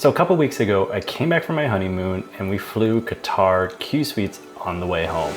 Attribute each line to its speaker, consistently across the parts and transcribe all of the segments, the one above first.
Speaker 1: So a couple weeks ago, I came back from my honeymoon and we flew Qatar Qsuites on the way home.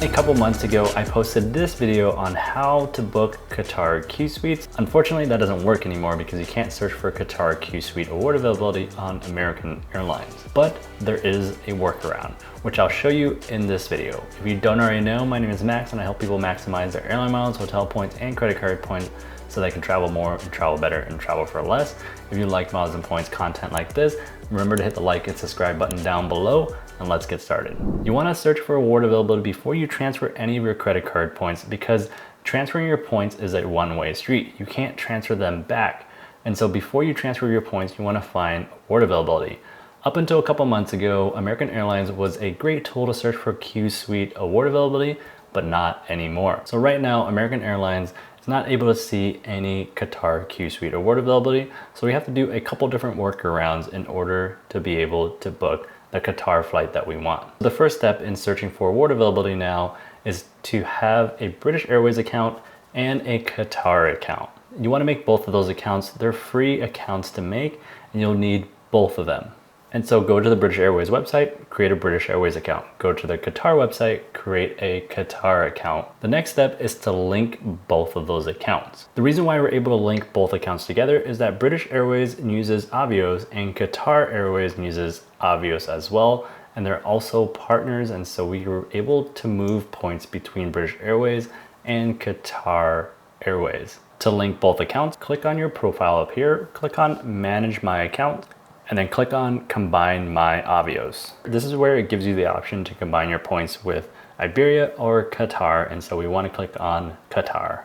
Speaker 1: A couple months ago, I posted this video on how to book Qatar Qsuites. Unfortunately, that doesn't work anymore because you can't search for Qatar Qsuite award availability on American Airlines. But there is a workaround, which I'll show you in this video. If you don't already know, my name is Max and I help people maximize their airline miles, hotel points, and credit card points so they can travel more and travel better and travel for less. If you like miles and points content like this, remember to hit the like and subscribe button down below, and let's get started. You want to search for award availability before you transfer any of your credit card points, because transferring your points is a one-way street. You can't transfer them back. And so before you transfer your points, you want to find award availability. Up until a couple months ago, American Airlines was a great tool to search for QSuite award availability, but not anymore. So right now, American Airlines is not able to see any Qatar Qsuite award availability. So we have to do a couple different workarounds in order to be able to book the Qatar flight that we want. The first step in searching for award availability now is to have a British Airways account and a Qatar account. You want to make both of those accounts. They're free accounts to make, and you'll need both of them. And so go to the British Airways website, create a British Airways account. Go to the Qatar website, create a Qatar account. The next step is to link both of those accounts. The reason why we're able to link both accounts together is that British Airways uses Avios and Qatar Airways uses Avios as well. And they're also partners, and so we were able to move points between British Airways and Qatar Airways. To link both accounts, click on your profile up here, click on Manage My Account, and then click on Combine My Avios. This is where it gives you the option to combine your points with Iberia or Qatar, and so we want to click on Qatar.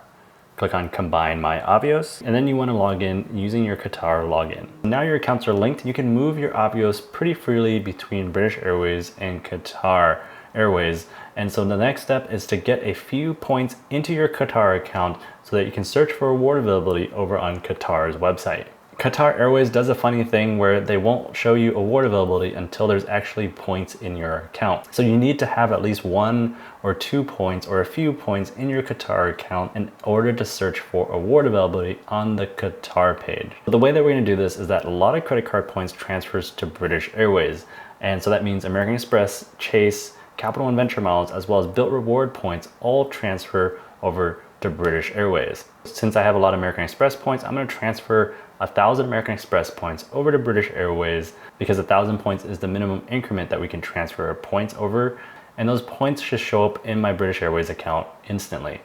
Speaker 1: Click on Combine My Avios, and then you want to log in using your Qatar login. Now your accounts are linked, you can move your Avios pretty freely between British Airways and Qatar Airways. And so the next step is to get a few points into your Qatar account so that you can search for award availability over on Qatar's website. Qatar Airways does a funny thing where they won't show you award availability until there's actually points in your account. So you need to have at least 1 or 2 points or a few points in your Qatar account in order to search for award availability on the Qatar page. But the way that we're going to do this is that a lot of credit card points transfers to British Airways. And so that means American Express, Chase, Capital and Venture Miles, as well as Built Reward points all transfer over to British Airways. Since I have a lot of American Express points, I'm going to transfer 1,000 American Express points over to British Airways, because 1,000 points is the minimum increment that we can transfer points over, and those points should show up in my British Airways account instantly.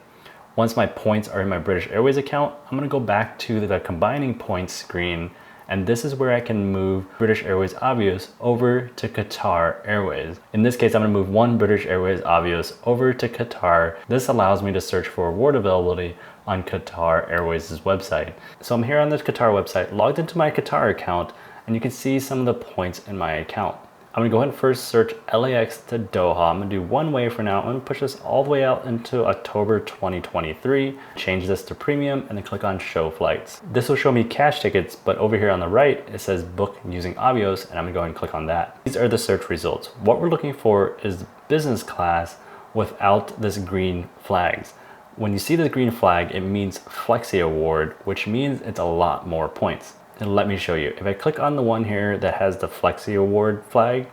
Speaker 1: Once my points are in my British Airways account, I'm going to go back to the combining points screen, and this is where I can move British Airways Avios over to Qatar Airways. In this case, I'm going to move one British Airways Avios over to Qatar. This allows me to search for award availability on Qatar Airways' website. So I'm here on the Qatar website, logged into my Qatar account, and you can see some of the points in my account. I'm gonna go ahead and first search LAX to Doha. I'm gonna do one way for now. I'm gonna push this all the way out into October 2023, change this to premium, and then click on show flights. This will show me cash tickets, but over here on the right, it says book using Avios, and I'm gonna go ahead and click on that. These are the search results. What we're looking for is business class without this green flags. When you see the green flag, it means Flexi Award, which means it's a lot more points. And let me show you. If I click on the one here that has the Flexi Award flag,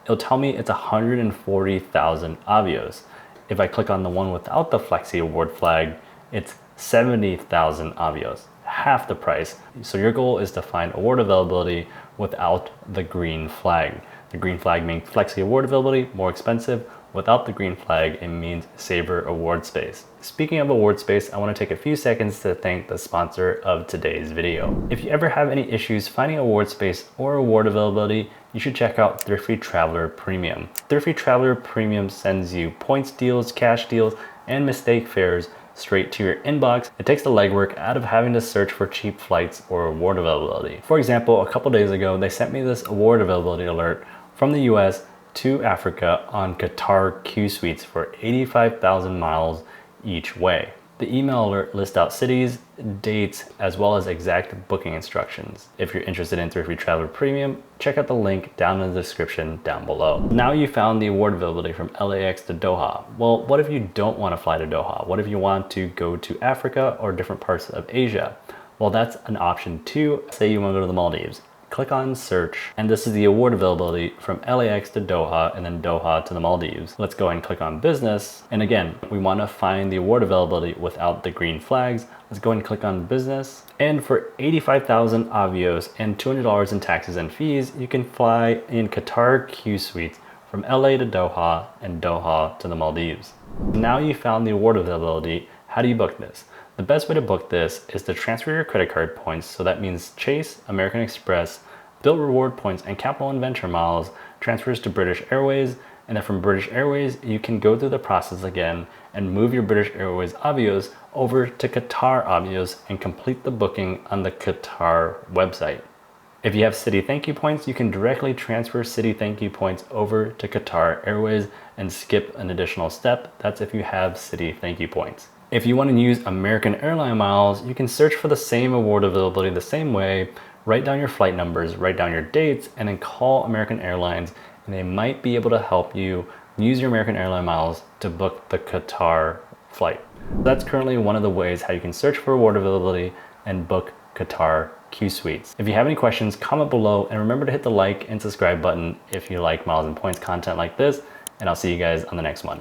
Speaker 1: it'll tell me it's 140,000 Avios. If I click on the one without the Flexi Award flag, it's 70,000 Avios, half the price. So your goal is to find award availability without the green flag. The green flag means Flexi Award availability, more expensive. Without the green flag, it means saver award space. Speaking of award space, I want to take a few seconds to thank the sponsor of today's video. If you ever have any issues finding award space or award availability, you should check out Thrifty Travel Premium. Thrifty Travel Premium sends you points deals, cash deals, and mistake fares straight to your inbox. It takes the legwork out of having to search for cheap flights or award availability. For example, a couple days ago, they sent me this award availability alert from the US to Africa on Qatar Qsuites for 85,000 miles each way. The email alert lists out cities, dates, as well as exact booking instructions. If you're interested in Thrifty Travel Premium, check out the link down in the description down below. Now you found the award availability from LAX to Doha. Well, what if you don't want to fly to Doha? What if you want to go to Africa or different parts of Asia? Well, that's an option too. Say you want to go to the Maldives. Click on search, and this is the award availability from LAX to Doha and then Doha to the Maldives. Let's go ahead and click on business. And again, we want to find the award availability without the green flags. Let's go ahead and click on business. And for 85,000 Avios and $200 in taxes and fees, you can fly in Qatar Qsuites from LA to Doha and Doha to the Maldives. Now you found the award availability. How do you book this? The best way to book this is to transfer your credit card points. So that means Chase, American Express, Bilt reward points, and Captial and Venture miles transfers to British Airways. And then from British Airways, you can go through the process again and move your British Airways Avios over to Qatar Avios and complete the booking on the Qatar website. If you have Citi thank you points, you can directly transfer Citi thank you points over to Qatar Airways and skip an additional step. That's if you have Citi thank you points. If you want to use American airline miles, you can search for the same award availability the same way, write down your flight numbers, write down your dates, and then call American Airlines, and they might be able to help you use your American airline miles to book the Qatar flight. That's currently one of the ways how you can search for award availability and book Qatar Qsuites. If you have any questions, comment below, and remember to hit the like and subscribe button if you like miles and points content like this, and I'll see you guys on the next one.